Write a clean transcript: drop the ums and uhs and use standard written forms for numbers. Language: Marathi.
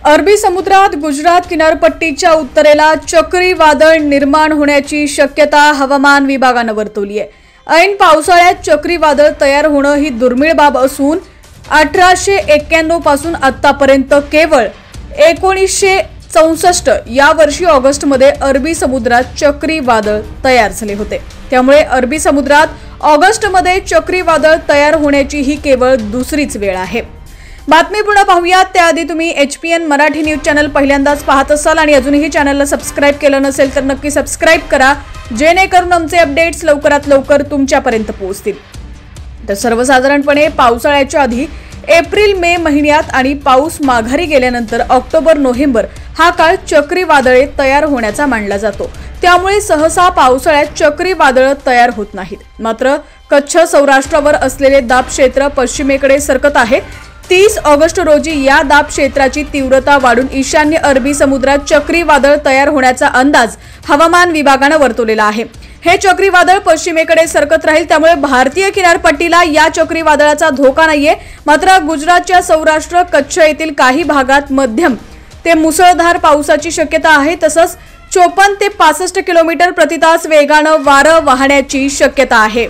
अरबी समुद्रात गुजरात किनारपट्टीच्या उत्तरेला चक्रीवादळ निर्माण होण्याची शक्यता हवामान विभागाने वर्तवली आहे। ऐन पावसाळ्यात चक्रीवादळ तयार होणं ही दुर्मिळ बाब असून 1891 पासून आतापर्यंत केवळ 1964 या वर्षी ऑगस्टमध्ये अरबी समुद्रात चक्रीवादळ तयार झाले होते। त्यामुळे अरबी समुद्रात ऑगस्टमध्ये चक्रीवादळ तयार होण्याची ही केवळ दुसरीच वेळ आहे। बातमी पूर्ण पाहूयात त्याआधी तुम्ही HPN मराठी न्यूज चॅनल पहिल्यांदाच पाहत असाल आणि अजूनही चॅनलला सबस्क्राइब केलं नसेल तर नक्की सबस्क्राइब करा, जेणेकरून आमचे अपडेट्स लवकरात लवकर तुमच्यापर्यंत पोहोचतील। तर सर्वसाधारणपणे पावसाळ्याच्या आधी एप्रिल मे महिन्यात आणि पाऊस माघारी गेल्यानंतर ऑक्टोबर नोव्हेंबर हा काळ चक्रीवादळे तयार होण्याचा मानला जातो। त्यामुळे सहसा पावसाळ्यात चक्रीवादळ तयार होत नाहीत। मात्र कच्छ सौराष्ट्रावर असलेले दाब क्षेत्र पश्चिमेकडे सरकत आहे। 30 ऑगस्ट रोजी या दाब क्षेत्राची तीव्रता वाढून ईशान्य अरबी समुद्रात चक्रीवादळ तयार होण्याचा अंदाज हवामान विभागाने वर्तवलेला आहे। हे चक्रीवादळ पश्चिमेकडे सरकत राहील, त्यामुळे भारतीय किनारपट्टीला या चक्रीवादळाचा धोका नाहीये। मात्र गुजरातच्या सौराष्ट्र कच्छ येथील काही भागात मध्यम ते मुसळधार पावसाची शक्यता आहे। तसंच 54 ते 65 किलोमीटर प्रति तास वेगाने वारं वाहण्याची शक्यता आहे।